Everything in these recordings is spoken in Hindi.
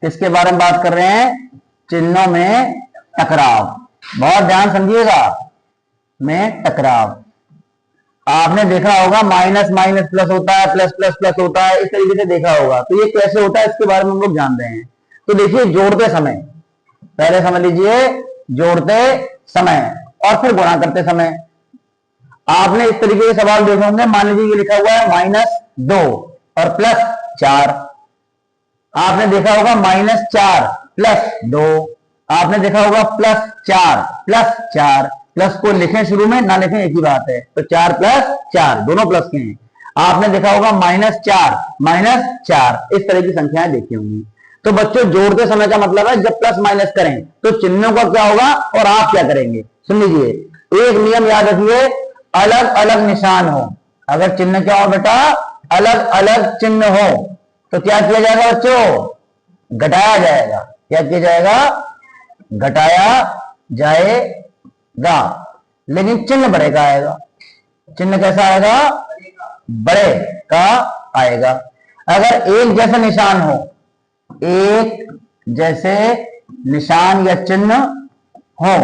किसके बारे में बात कर रहे हैं? चिन्हों में टकराव। बहुत ध्यान समझिएगा, में टकराव। आपने देखा होगा माइनस माइनस प्लस होता है, प्लस प्लस प्लस होता है, इस तरीके से देखा होगा। तो ये कैसे होता है इसके बारे में हम लोग जान रहे हैं। तो देखिए, जोड़ते समय पहले समझ लीजिए, जोड़ते समय और फिर गुणा करते समय आपने इस तरीके के सवाल देखे होंगे। मान लीजिए ये लिखा हुआ है -2 और +4। आपने देखा होगा -4 + 2। आपने देखा होगा +4 +4। प्लस को लिखें शुरू में, ना लिखें, एक ही बात है। तो 4 + 4 दोनों प्लस के हैं। आपने देखा होगा -4 -4, इस तरह की संख्याएं देखी होंगी। तो बच्चों, जोड़ते समय का मतलब है जब प्लस माइनस करें तो चिन्हों का क्या होगा और आप क्या करेंगे। सुन लीजिए, एक नियम याद रखिए, अलग अलग निशान हो। अगर चिन्ह क्या हो बेटा, अलग अलग चिन्ह हो तो क्या किया जाएगा बच्चों? घटाया जाएगा। क्या किया जाएगा? घटाया जाएगा। लेकिन चिन्ह बड़े का आएगा। चिन्ह कैसा आएगा? बड़े का आएगा। अगर एक जैसा निशान हो, एक जैसे निशान या चिन्ह हो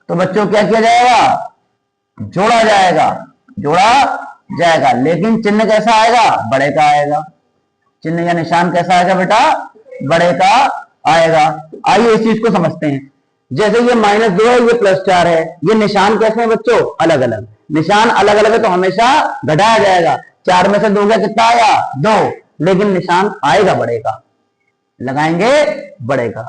तो बच्चों क्या किया जाएगा? जोड़ा जाएगा। जोड़ा जाएगा। लेकिन चिन्ह कैसा आएगा? बड़े का आएगा। चिन्ह या निशान कैसा आएगा बेटा? बड़े का आएगा। आइए इस चीज को समझते हैं। जैसे ये -2 है, ये +4 है, ये निशान कैसे हैं बच्चों? अलग अलग। निशान अलग अलग है तो हमेशा घटाया जाएगा। 4 में से 2 गया, कितना आया? 2। लेकिन निशान आएगा बड़े का, लगाएंगे बड़े का।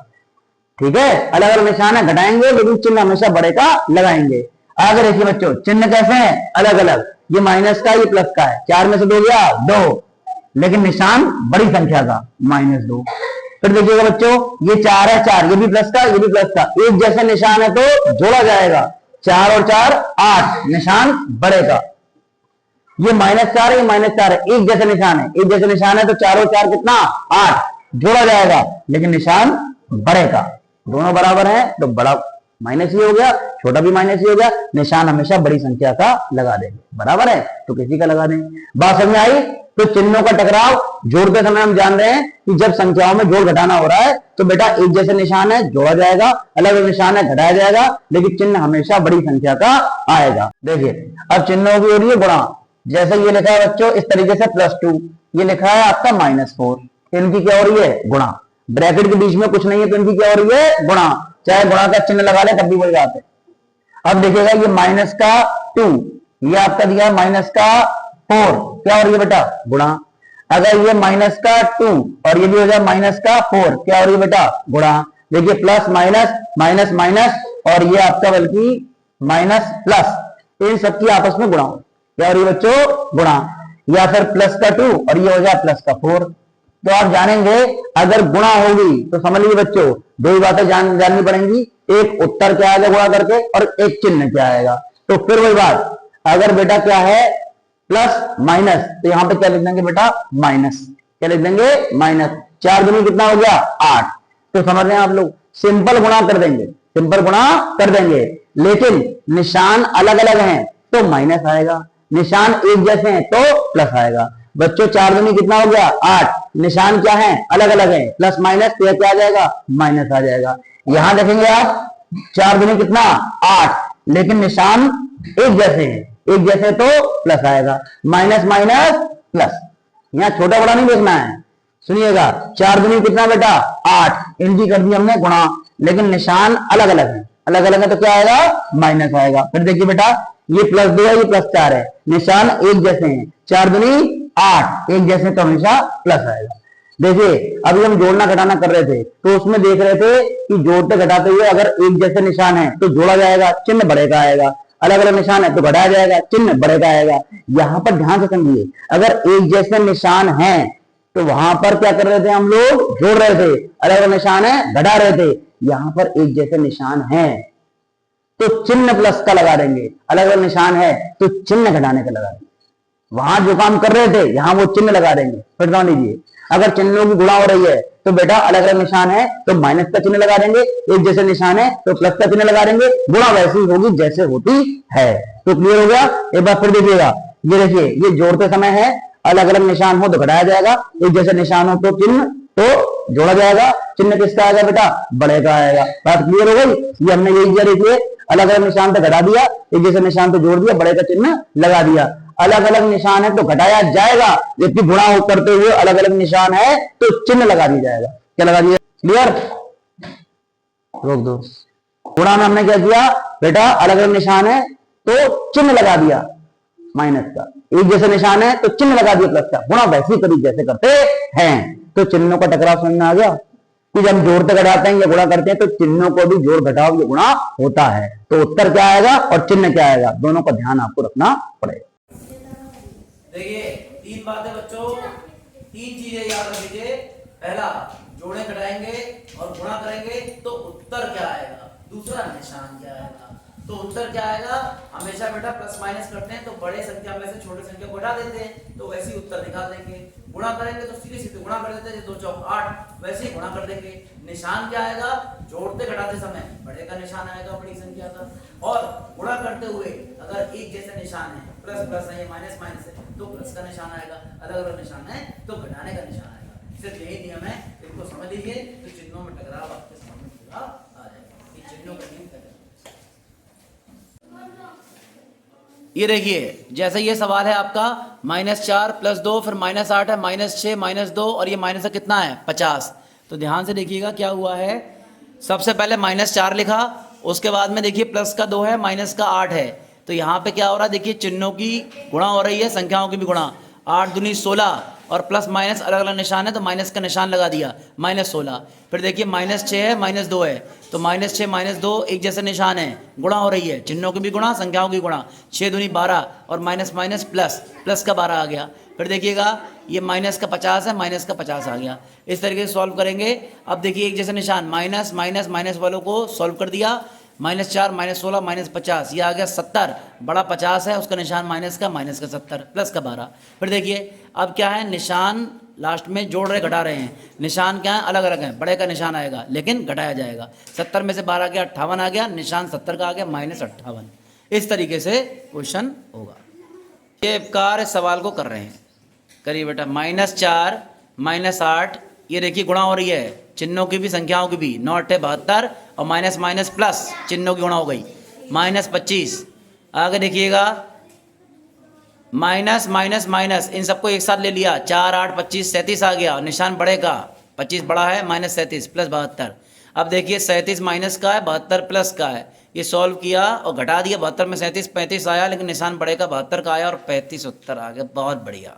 ठीक है, अलग अलग निशान है, घटाएंगे, लेकिन चिन्ह हमेशा बड़े का लगाएंगे। आगे देखिए बच्चों, चिन्ह कैसे हैं? अलग अलग। ये माइनस का, ये प्लस का है। 4 में से 2 गया, 2, लेकिन निशान बड़ी संख्या का, -2। फिर देखिएगा बच्चों, ये 4 है, 4, ये भी प्लस का, ये भी प्लस का। एक जैसे निशान है तो जोड़ा जाएगा। 4 और 4 8, निशान बड़े का। ये -4 है, ये -4 है, एक जैसे निशान है। एक जैसे निशान है तो 4 और 4 कितना? 8, जोड़ा जाएगा, लेकिन निशान बड़े का। दोनों बराबर है तो बड़ा माइनस ही हो गया, छोटा भी माइनस ही हो गया। निशान हमेशा बड़ी संख्या का लगा देंगे। बराबर है तो किसी का लगा देंगे। बात समझ में आई? तो चिन्हों का टकराव जोड़ते समय हम जान रहे हैं कि जब संख्याओं में जोड़ घटाना हो रहा है तो बेटा एक जैसे निशान है, जोड़ा जाएगा, अलग अलग निशान है, घटाया जाएगा, लेकिन चिन्ह हमेशा बड़ी संख्या का आएगा। देखिए, अब चिन्हों की हो रही है गुणा। जैसे ये लिखा है बच्चों इस तरीके से +2, ये लिखा है आपका -4, इनकी क्या हो रही है? गुणा। ब्रैकेट के बीच में कुछ नहीं है तो इनकी क्या हो रही है? गुणा। चाहे गुणा का चिन्ह लगा ले तब भी वही बात है। अब देखिएगा, ये -2, ये आपका दिया है -4, क्या हो रही है बेटा? गुणा। अगर ये -2 और ये भी हो जाए -4, क्या हो रही है बेटा? गुणा। देखिए, प्लस माइनस माइनस माइनस और ये आपका बल्कि माइनस प्लस, इन सबकी आपस में गुणा। क्या हो रही है बच्चों? गुणा। या फिर +2 और ये हो जाए +4। तो आप जानेंगे अगर गुणा होगी तो समझ लीजिए बच्चों, दो ही बातें जाननी पड़ेंगी। एक उत्तर क्या आएगा गुणा करके और एक चिन्ह क्या आएगा। तो फिर वही बात, अगर बेटा क्या है प्लस माइनस तो यहां पे क्या लिख देंगे बेटा? माइनस। क्या लिख देंगे? माइनस। 4 दूनी कितना हो गया? 8। तो समझ रहे हैं आप लोग, सिंपल गुणा कर देंगे, सिंपल गुणा कर देंगे, लेकिन निशान अलग अलग हैं तो माइनस आएगा, निशान एक जैसे हैं तो प्लस आएगा। बच्चों 4 दूनी कितना हो गया? 8। निशान क्या है? अलग अलग है, प्लस माइनस तो क्या आ जाएगा? माइनस आ जाएगा। यहां देखेंगे आप, 4 दूनी कितना? 8, लेकिन निशान एक जैसे हैं, एक जैसे तो प्लस आएगा। माइनस माइनस प्लस, यहां छोटा बड़ा नहीं देखना है। सुनिएगा, 4 दूनी कितना बेटा? 8, इनकी कर दी हमने गुणा, लेकिन निशान अलग अलग है, अलग अलग है तो क्या आएगा? माइनस आएगा। फिर देखिए बेटा, ये +2 है, ये +4 है, निशान एक जैसे हैं, 4 दूनी 8, एक जैसे तो हमेशा प्लस आएगा। देखिए, अभी हम जोड़ना घटाना कर रहे थे तो उसमें देख रहे थे कि जोड़ते घटाते हुए अगर एक जैसे निशान है तो जोड़ा जाएगा, चिन्ह बड़े का आएगा, अलग अलग निशान है तो घटाया जाएगा, चिन्ह बड़े का आएगा। यहां पर ध्यान से समझिए, अगर एक जैसे निशान है तो वहां पर क्या कर रहे थे हम लोग? जोड़ रहे थे। अलग अलग निशान है, घटा रहे थे। यहां पर एक जैसे निशान है तो चिन्ह प्लस का लगा देंगे, अलग अलग निशान है तो चिन्ह घटाने का लगा देंगे। वहां जो काम कर रहे थे यहां वो चिन्ह लगा देंगे। फिर ध्यान दीजिए, अगर चिन्हों की गुणा हो रही है तो बेटा अलग अलग निशान है तो माइनस का चिन्ह लगा देंगे, एक जैसे निशान है तो प्लस का चिन्ह लगा देंगे। गुणा वैसी होगी जैसे होती है। तो क्लियर हो गया? एक बार फिर देखिएगा, ये देखिए, ये जोड़ते समय है, अलग अलग निशान हो तो घटाया जाएगा, एक जैसे निशान हो तो चिन्ह तो जोड़ा जाएगा, चिन्ह किसका आएगा बेटा, बड़े का आएगा। बात क्लियर हो गई। ये हमने यही किया, देखिए अलग अलग निशान पे घटा दिया, एक जैसे निशान पे जोड़ दिया, बड़े का चिन्ह लगा दिया। अलग अलग निशान है तो घटाया जाएगा, जबकि गुणा करते हुए अलग अलग निशान है तो चिन्ह लगा दिया जाएगा। क्या लगा दिया, क्लियर, रोक दो। गुणा में हमने क्या किया बेटा, अलग अलग निशान है तो चिन्ह लगा दिया माइनस का, एक जैसे निशान है तो चिन्ह लगा दिया प्लस का। गुणा वैसे कभी जैसे करते हैं, तो चिन्हों का टकराव समझ में आ गया कि जब हम जोड़ते घटाते हैं या गुणा करते हैं तो चिन्हों को भी जोड़ घटाव या गुणा होता है। तो उत्तर क्या आएगा और चिन्ह क्या आएगा, दोनों का ध्यान आपको रखना पड़ेगा। देखिए 3 बातें बच्चों, 3 चीजें याद रखिए। पहला, जोड़े घटाएंगे और गुणा करेंगे तो उत्तर क्या आएगा। दूसरा, निशान क्या आएगा। तो उत्तर क्या आएगा, हमेशा बेटा प्लस माइनस करते हैं तो बड़े संख्या में से छोटे संख्या को घटा देते हैं, तो वैसे ही उत्तर निकाल देंगे। गुणा करेंगे तो सीधे सीधे गुणा कर देते हैं, 2 चौक 8, वैसे ही गुणा कर देंगे। निशान क्या आएगा, जोड़ते घटाते समय बड़े का निशान आएगा, बड़ी संख्या का। और गुणा करते हुए अगर एक जैसे निशान है, प्लस प्लस है, माइनस माइनस है, तो प्लस का निशान आएगा। अलग अलग निशान है तो घटाने का निशान आएगा। सिर्फ यही नियम है, इसको समझ लीजिए तो चिन्हों में टकराव आपके समझ में पूरा आ जाएगा। ये चिन्हों का नियम है। ये देखिए, जैसे ये सवाल है आपका -4 + 2, फिर -8 है, -6 -2 और ये माइनस कितना है 50। तो ध्यान से देखिएगा क्या हुआ है। सबसे पहले -4 लिखा, उसके बाद में देखिए प्लस का 2 है, माइनस का 8 है। तो यहाँ पे क्या हो रहा है, देखिए चिन्हों की गुणा हो रही है, संख्याओं की भी गुणा। 8 दूनी 16 और प्लस माइनस अलग अलग निशान है तो माइनस का निशान लगा दिया, -16। फिर देखिए -6 है, -2 है, तो -6 -2 एक जैसे निशान है, गुणा हो रही है, चिन्हों की भी गुणा, संख्याओं की गुणा। 6 दूनी 12 और माइनस माइनस प्लस, प्लस का 12 आ गया। फिर देखिएगा ये माइनस का 50 है, माइनस का 50 आ गया। इस तरीके से सॉल्व करेंगे। अब देखिए एक जैसे निशान, माइनस माइनस माइनस वालों को सॉल्व कर दिया। -4 -16 -50, ये आ गया 70, बड़ा 50 है, उसका निशान माइनस का 70 प्लस का 12। फिर देखिए अब क्या है, निशान लास्ट में जोड़ रहे घटा रहे हैं, निशान क्या है अलग अलग है, बड़े का निशान आएगा लेकिन घटाया जाएगा। 70 में से 12 गया, 58 आ गया, निशान 70 का आ गया, -58। इस तरीके से क्वेश्चन होगा। ये कार्य सवाल को कर रहे हैं, करिए बेटा। -4 -8, ये देखिए गुणा हो रही है, चिन्हों की भी संख्याओं की भी। 9 8 72 और माइनस माइनस प्लस, चिन्हों की गुणा हो गई, -25। आगे देखिएगा माइनस माइनस माइनस, इन सबको एक साथ ले लिया, 4 8 25 37 आ गया, निशान बड़े का, 25 बड़ा है, -37 प्लस 72। अब देखिए 37 माइनस का है, 72 प्लस का है। ये सॉल्व किया और घटा दिया, 72 में 37 35 आया, लेकिन निशान बड़े का 72 का आया और 35 उत्तर आ गया। बहुत बढ़िया।